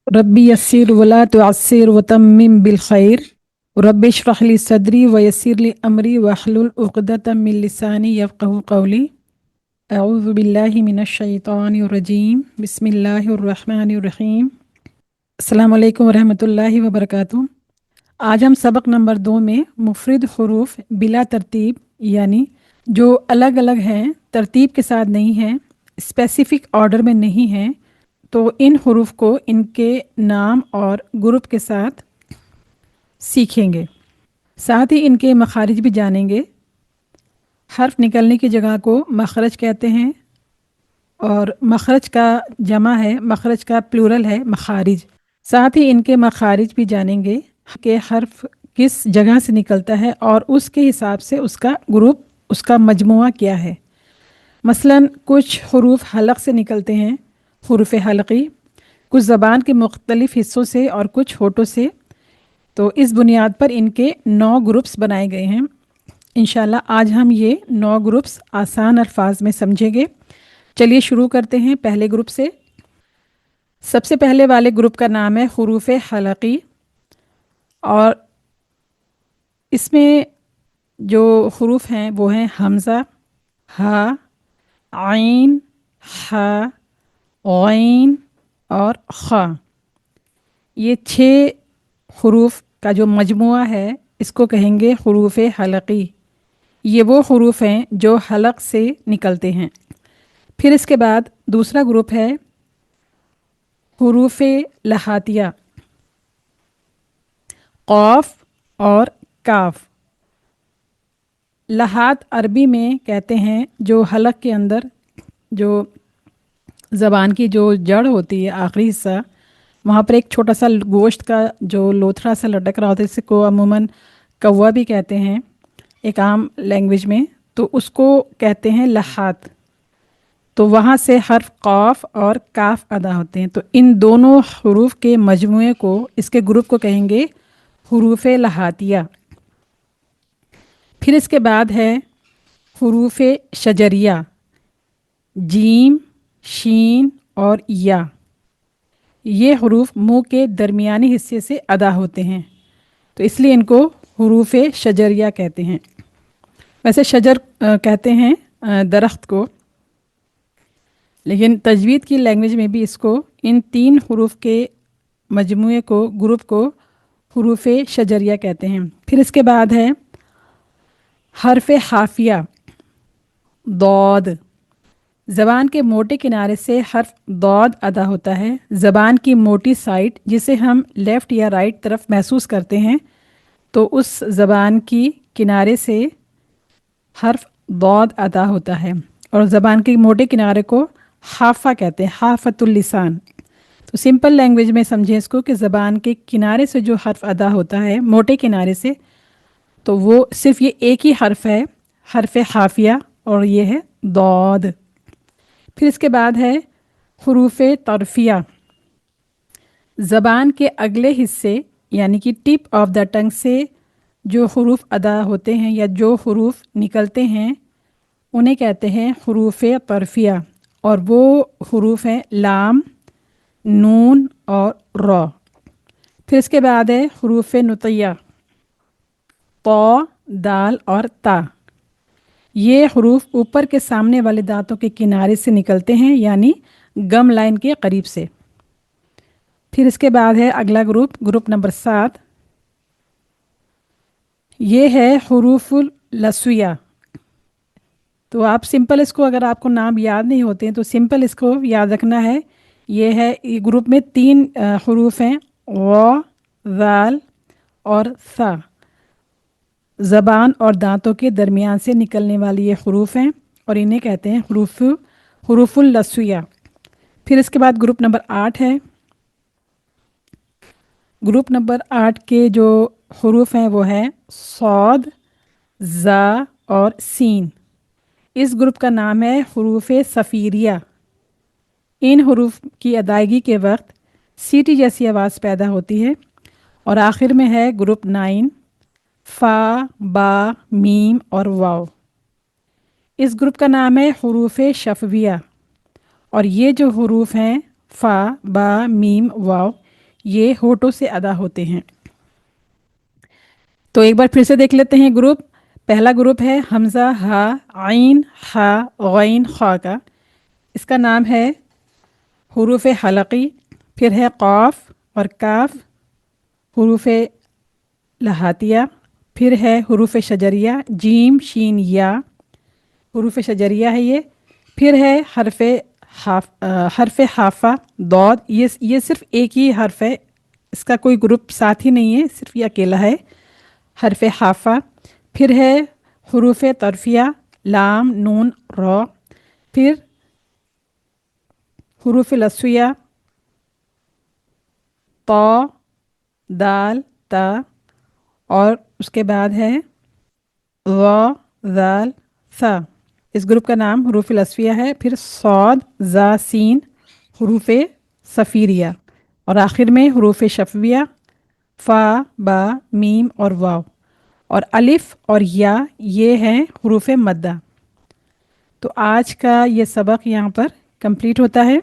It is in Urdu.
ربی یسر ولا تعسر وتمم بالخیر رب اشرح لی صدری ویسر لی امری واحلل عقدۃ من لسانی یفقهوا قولی اعوذ باللہ من الشیطان الرجیم بسم اللہ الرحمن الرحیم۔ السلام علیکم ورحمۃ اللہ وبرکاتہ۔ آج ہم سبق نمبر 2 میں مفرد حروف بلا ترتیب یعنی جو الگ الگ ہیں، ترتیب کے ساتھ نہیں ہیں، اسپیسیفک آرڈر میں نہیں ہیں، تو ان حروف کو ان کے نام اور گروپ کے ساتھ سیکھیں گے، ساتھ ہی ان کے مخارج بھی جانیں گے۔ حرف نکلنے کی جگہ کو مخرج کہتے ہیں، اور مخرج کا جمع ہے، مخرج کا پلورل ہے مخارج۔ ساتھ ہی ان کے مخارج بھی جانیں گے کہ حرف کس جگہ سے نکلتا ہے اور اس کے حساب سے اس کا گروپ، اس کا مجموعہ کیا ہے۔ مثلاً کچھ حروف حلق سے نکلتے ہیں، حروف حلقی، کچھ زبان کے مختلف حصوں سے اور کچھ ہونٹوں سے، تو اس بنیاد پر ان کے 9 گروپس بنائے گئے ہیں۔ انشاءاللہ آج ہم یہ 9 گروپس آسان الفاظ میں سمجھیں گے۔ چلیے شروع کرتے ہیں پہلے گروپ سے۔ سب سے پہلے والے گروپ کا نام ہے حروف حلقی، اور اس میں جو حروف ہیں وہ ہیں حمزہ، ہا، عین، ہا، غین اور خا۔ یہ 6 حروف کا جو مجموعہ ہے اس کو کہیں گے حروف حلقی۔ یہ وہ حروف ہیں جو حلق سے نکلتے ہیں۔ پھر اس کے بعد دوسرا گروپ ہے حروف لہاتیہ، قاف اور کاف۔ لہات عربی میں کہتے ہیں جو حلق کے اندر جو زبان کی جو جڑ ہوتی ہے، آخری حصہ، وہاں پر ایک چھوٹا سا گوشت کا جو لوتھڑا سا لٹک رہا ہوتا ہے، جس کو عموماً کوا بھی کہتے ہیں ایک عام لینگویج میں، تو اس کو کہتے ہیں لہات۔ تو وہاں سے حرف قاف اور کاف ادا ہوتے ہیں، تو ان دونوں حروف کے مجموعے کو، اس کے گروپ کو کہیں گے حروف لہاتیہ۔ پھر اس کے بعد ہے حروف شجریہ، جیم، شین اور یا۔ یہ حروف منہ کے درمیانی حصے سے ادا ہوتے ہیں، تو اس لیے ان کو حروف شجریہ کہتے ہیں۔ ویسے شجر کہتے ہیں درخت کو، لیکن تجوید کی لینگویج میں بھی اس کو، ان 3 حروف کے مجموعے کو، گروپ کو حروف شجریہ کہتے ہیں۔ پھر اس کے بعد ہے حرف حافیہ، ضاد۔ زبان کے موٹے کنارے سے حرف ضاد ادا ہوتا ہے۔ زبان کی موٹی سائڈ جسے ہم لیفٹ یا رائٹ طرف محسوس کرتے ہیں، تو اس زبان کی کنارے سے حرف ضاد ادا ہوتا ہے، اور زبان کے موٹے کنارے کو حافہ کہتے ہیں، حافۃ اللسان۔ تو سمپل لینگویج میں سمجھیں اس کو کہ زبان کے کنارے سے جو حرف ادا ہوتا ہے موٹے کنارے سے، تو وہ صرف یہ ایک ہی حرف ہے، حرف حافیہ، اور یہ ہے ضاد۔ پھر اس کے بعد ہے حروف طرفیہ۔ زبان کے اگلے حصے یعنی کہ ٹپ آف دا ٹنگ سے جو حروف ادا ہوتے ہیں یا جو حروف نکلتے ہیں انہیں کہتے ہیں حروف طرفیہ، اور وہ حروف ہیں لام، نون اور را۔ پھر اس کے بعد ہے حروف نطیہ، طا، دال اور تا۔ یہ حروف اوپر کے سامنے والے دانتوں کے کنارے سے نکلتے ہیں، یعنی گم لائن کے قریب سے۔ پھر اس کے بعد ہے اگلا گروپ نمبر 7، یہ ہے حروف اللثویہ۔ تو آپ سمپل اس کو، اگر آپ کو نام یاد نہیں ہوتے ہیں تو سمپل اس کو یاد رکھنا ہے۔ یہ گروپ میں 3 حروف ہیں، غ، ذال اور ثا۔ زبان اور دانتوں کے درمیان سے نکلنے والی یہ حروف ہیں، اور انہیں کہتے ہیں حروف اللثویہ۔ پھر اس کے بعد گروپ نمبر 8 ہے۔ گروپ نمبر 8 کے جو حروف ہیں وہ ہیں صاد، زا اور سین۔ اس گروپ کا نام ہے حروف صفیریہ۔ ان حروف کی ادائیگی کے وقت سیٹی جیسی آواز پیدا ہوتی ہے۔ اور آخر میں ہے گروپ 9، فا، با، میم اور واو۔ اس گروپ کا نام ہے حروف شفویہ، اور یہ جو حروف ہیں فا، با، میم، واو، یہ ہونٹوں سے ادا ہوتے ہیں۔ تو ایک بار پھر سے دیکھ لیتے ہیں گروپ۔ پہلا گروپ ہے حمزہ ہا عین ہا غین خا کا، اس کا نام ہے حروف حلقی۔ پھر ہے قاف اور کاف، حروف لہاتیہ۔ پھر ہے حروف شجریہ، جیم شین یا، حروف شجریہ ہے یہ۔ پھر ہے حرف حافہ ضاد، یہ صرف ایک ہی حرف ہے، اس کا کوئی گروپ ساتھ ہی نہیں ہے، صرف یہ اکیلا ہے حرف حافہ۔ پھر ہے حروف طرفیہ لام نون را۔ پھر حروف لسویہ طا دال تا، اور اس کے بعد ہے وا ذال ثا، اس گروپ کا نام حروف لسویہ ہے۔ پھر صاد زا سین حروف صفیریہ، اور آخر میں حروف شفویہ فا با میم اور واو، اور الف اور یا یہ ہیں حروف مدہ۔ تو آج کا یہ سبق یہاں پر کمپلیٹ ہوتا ہے۔